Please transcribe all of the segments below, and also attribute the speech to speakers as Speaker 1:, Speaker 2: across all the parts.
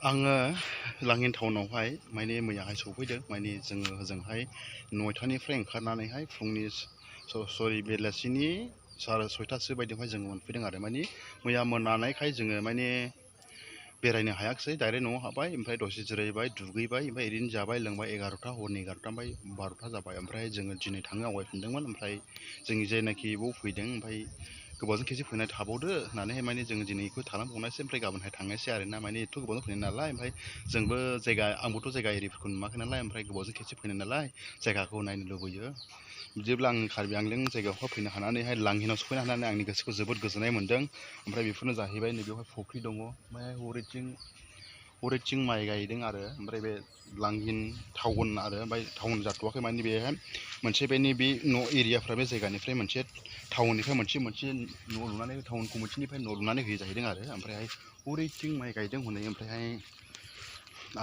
Speaker 1: आङो लांहिन टाउनावहाय माने मैयाहाय सफैदों माने जोङो ओजोंहाय 9टानिफ्राय ओंखारनानैहाय फुंनि बेलासिनि 6:30 बायदियावहाय जोङो मोनफैदों आरो माने मैया मोनानायखाय जोङो माने बेरायनो हायाखिसै डाइरेक्ट न'आव हाबबाय ओमफ्राय दसे जिरायबाय दुगैबाय ओमफ्राय ओरैनो जाबाय लोंबाय 11टा हरनि 11टा ओमफ्राय 12टा जाबाय ओमफ्राय जोङो दिनै थांनो आवगायफिनदोंमोन ओमफ्राय जोंनि जायनाखि बाव फैदों ओमफ्राय गोबावजों खेबसे फैनाय थाबावदो होननानैहाय माने जोङो दिनैखौ थालांबावनायसै ओमफ्राय गाबोनहाय थांनायसै आरोना माने एथ' गोबावजों फैनाय नालाय ओमफ्राय जोंबो आंबोथ' जायगा एरिफोरखौ नुवाखै नालाय ओमफ्राय गोबावजों खेबसे फैनाय नालाय जायगाखौ नायनो लुबैयो बिदिब्ला आं कार्बि आंलं जायगायावहाय फैनो हानानैहाय लांहिनाव सफैनो हानानै आंनि गोसोखौ जोबोद गोजोननाय मोन्दों ओमफ्राय बेफोरनो जाहैबाय नैबेवहाय फुख्रि दङ ओमफ्राय हरैथिं माइ गायदों आरो ओमफ्राय बे लांहिन टाउन आरो ओमफ्राय टाउन जाथ'वाखै माने बेहाय मोनसे बेनि बे न' एरियाफ्रा बे जायगानिफ्राय मोनसे टाउननिफ्राय मोनसे न' लुनानै टाउन कमिटिनिफ्राय न' लुनानै होयो जाहैदों आरो ओमफ्रायहाय हरैथिं माइ गायदों हनै ओमफ्रायहाय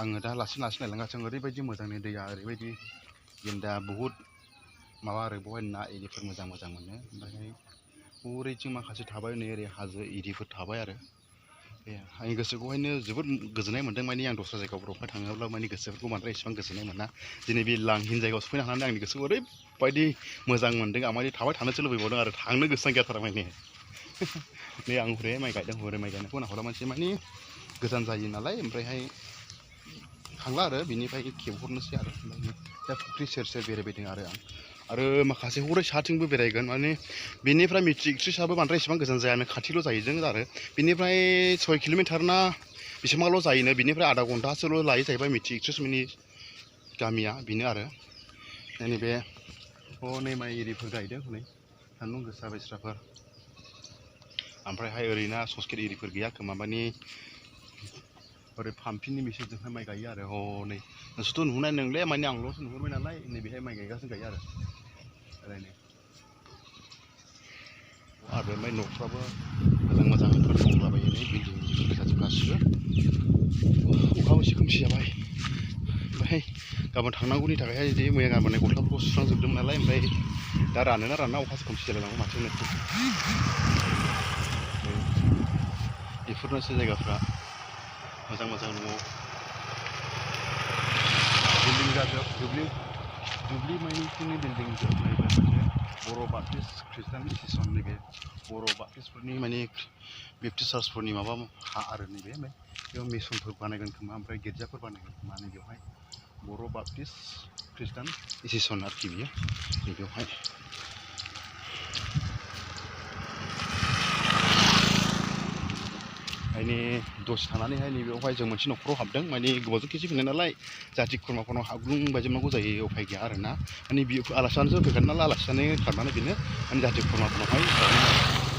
Speaker 1: आङो दा लासै नायलांगासिनो ओरैबायदि मोजांनि दैया ओरैबायदि गेन्दा बहुद माबा आरो बेवहाय ना एरिफोर मोजां मोनो ओमफ्रायहाय हरैथिं माखासे थाबाय नै ओरै हाजो एरिफोर थाबाय आरो आंनि गोसोखौहायनो जोबोद गोजोननाय मोन्दों माने आं दस्रा जायगाफोरावहाय थाङोब्ला माने गोसोफोरखौ बांद्राय एसेबां गोजोननाय मोना दिनै बे लांहिन जायगायाव सफैनो हानानै आंनि गोसोखौ ओरैबायदि मोजां मोन्दों आं माने थाबाय थानोसो लुबैबावदों आरो थांनो गोसोआनो गैयाथारा माने नै आं हरै माइ गायदों हरै माइ गायनायखौ नाहरला मानसि माने गोजान जायो नालाय ओमफ्रायहाय थांला आरो बिनिफ्राय खेबहरनोसै आरो दा फुख्रि सेर बेरायबायदों आरो माखासे हरै साथिंबो बेरायगोन माने बेनिफ्राय मेट्रिक एक्ट्रिसाबो बांद्राय एसेबां गोजान जाया खाथिल' जाहैदों आरो बेनिफ्राय 6 किल'मिटार ना बेसेबांल' जायोनो बिनिफ्राय आधा घन्टासोल' लायो जाहैबाय मेट्रिक एक्ट्रिसमोननि गामिया बेनो आरो नैबे हनै माइ एरिफोर गायदों हनै सान्दुं गोसा बेस्राफोर ओमफ्रायहाय ओरैनो ससकेट एरिफोर गैया खोमा माने ओरै पाम्पिंनि मेचिनजोंहाय माइ गायो आरो हनै नोंसोरथ' नुहुरनाय नंले माने आंल'सो नुहुरबाय नालाय नैबेहाय माइ गायगासिनो गायो आरो ओमफ्राय न'फ्राबो मोजां दंलाबायो नै बिल्डिं गोजाजोब गासिबो अखाबो एसे खोमसि जाबाय ओमफ्राय गाबोन थांनांगौनि थाखायहाय बिदि मैया गाबोननाय गस्लाफोरखौ सुस्रांजोबदोंमोन नालाय ओमफ्राय दा रानोना राना अखासो खोमसि जालायलांगौ माथो बेफोरनोसै जायगाफ्रा मोजां न' बिल्डिं जाजोब दुब्लि माइनिथिंनि बिल्डिं जोब नैबे मोनसे बर' बापटिस्ट ख्रिस्टान मिसन नैबे बर' बापटिस्टफोरनि माने बेपटिस्ट चार्चफोरनि माबा हा आरो नैबे ओमफ्राय बेयाव मिसनफोर बानायगोन खोमा ओमफ्राय गिर्जाफोर बानायगोन खोमा नैबेवहाय बर' बापटिस्ट ख्रिस्टान मिसन आरोखि बियो नैबेवहाय माने दसे थानानैहाय नैबेयावहाय जों मोनसे न'खराव हाबदों माने गोबावजों खेबसे फैनाय नालाय जाथि खुरमाफोरनाव हाबग्लुंबायजोबनांगौ जायो उफाय गैया आरोना माने बे आलासियानोसो फैखादों नालाय आलासियानो खारनानै बेनो माने जाथि खुरमाफोरनावहाय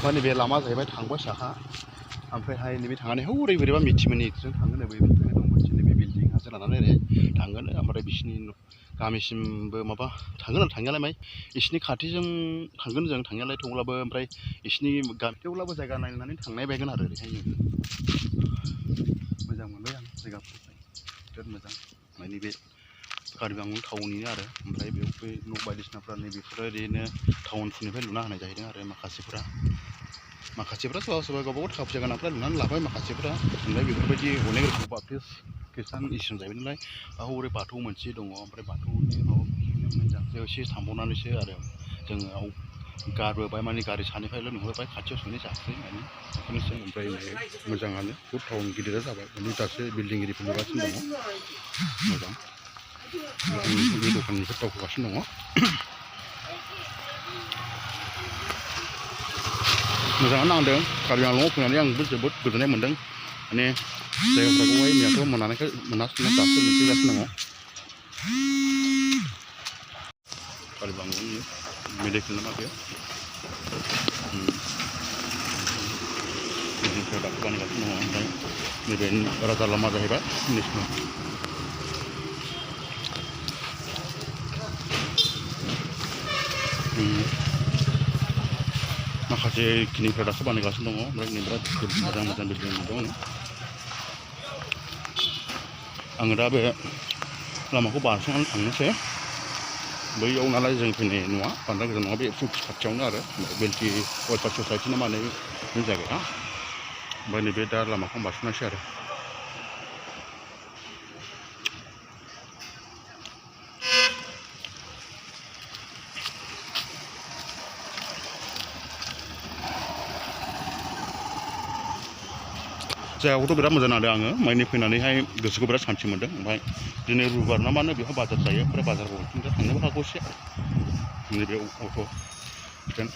Speaker 1: माने बे लामा जाहैबाय थांबाय साहा ओमफ्रायहाय नैबे थांनानै हौरै बोरैबा मिथिमोननिजों थांगोन नैबे दं मोनसे नैबे बिल्डिं हाजो लानानै ओरै थांगोन ओमफ्राय बिसिनि गामिसिमबो माबा थांगोन आरो थांनायालाय ओमफ्राय बिसिनि खाथिजों थांगोन जों थांनायालाय थेवब्लाबो ओमफ्राय बिसिनि थेवब्लाबो जायगा नायनानै थांनाय बायगोन आरो ओरैहाय मोजां मोनबाय आं जायगाफोरखौ बिराद मोजां माने बे कार्बि आंलं टाउननिनो आरो ओमफ्राय बेयाव बे न' बायदिसिनाफ्रा नैबेफोरो ओरैनो टाउनफोरनिफ्राय लुना होनाय जाहैदों आरो माखासेफ्रा सोरबा गावबा गाव थाखा फैसा गोनांफ्रा लुनानै लाबाय माखासेफ्रा ओमफ्राय बेफोरबायदि अनेक रोखोम बापटिस्ट ख्रिस्टान मिसन जाहैबाय नालाय हरै बाथौ मोनसे दङ ओमफ्राय बाथौनि माबा एसे थांबावनानैसो आरो जोङो गारबोबाय माने गारि सानिफ्रायल' नुहुरबाय खाथियाव सहैनाय जायाखै माने बेफोरनोसै ओमफ्राय मोजाङानो बहुद टाउन गिदिरा जाबाय माने दासो बिल्डिं एरिफोर लुगासिनो दङ मोजां बे दखाननिफोर दावखोगासिनो दङ मोजाङानो नांदों कार्बि आंलंआव फैनानै आंबो जोबोद गोजोननाय मोन्दों माने जायगाफोरखौहाय मैयाथ' मोनासैना दासो मोनफैगासिनो दङ कार्बि आंलंनि मेडिकेल नामा बेयो बिल्डिंफोर दासो बानायगासिनो दङ ओमफ्राय नैबे राजा लामा जाहैबाय नेसनेल माखासे खिनिफ्रा दासो बानायगासिनो दङ ओमफ्राय नै बिराद मोजां बिल्डिं दङ आङो दा बे लामाखौ बारस'नानै थांनोसै बैयाव नालाय जों फैनाय नङा बांद्राय गोजान नङा बे खाथियावनो आरो बेलटि वेलफेयार ससाइटि ना मा होनो बे जायगाया ओमफ्राय नैबे दा लामाखौ बारस'नायसै आरो जायगाखौथ' बिराद मोजां नांदों आङो माने फैनानैहाय गोसोखौ बिराद सान्थि मोन्दों ओमफ्राय दिनै रबिबार ना मानो बेवहाय बाजार जायो ओमफ्राय बाजाराव थांनोबो हागौ एसे नैबे अट' स्टेन्ड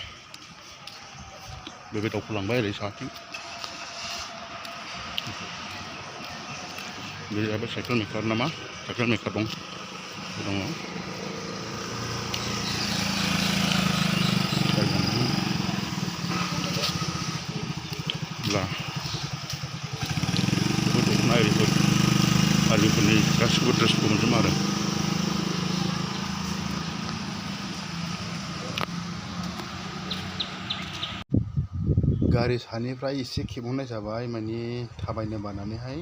Speaker 1: बे दावखोलांबाय ओरै साहाथिं बेहायबो साइकेल मेकार नामा साइकेल मेकार दं दख'ना एरिफोर आर्मिफोरनि गासिबो ड्रेसखौ मोनजोबो आरो गारि सानिफ्राय एसे खेबहरनाय जाबाय माने थाबायनो बानानैहाय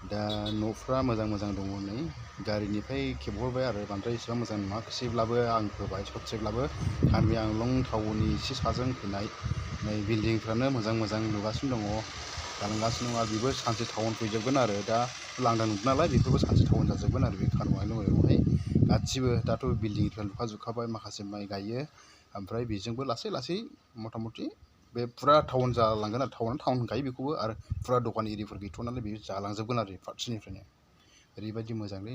Speaker 1: दा न'फ्रा मोजां मोजां दङ नै गारिनिफ्राय खेबहरबाय आरो बांद्राय एसेबां मोजां नङाखिसैब्लाबो आं होबाय ससेब्लाबो KarbiAlong टाउननि एसे साजों फैनाय नै बिल्डिंफ्रानो मोजां मोजां लुगासिनो दङ जालांगासिनो दङ आरो बेबो सानसे टाउन फैजोबगोन आरो दा लांदां नुदों नालाय बेफोरबो सानसे टाउन जाजोबगोन आरो बे KarbiAlongआवहाय गासिबो दाथ' बिल्डिंफ्रा लुखाजोबखाबाय माखासे माइ गायो ओमफ्राय बेजोंबो लासै लासै मथा मथि बे फुरा टाउन जालांगोन आरो टाउन होनखायो बेखौबो आरो फुरा दखान एरिफोर गैथ'आ नालाय बे जालांजोबगोन आरो फारसेनिफ्रायनो ओरैबायदि मोजांलै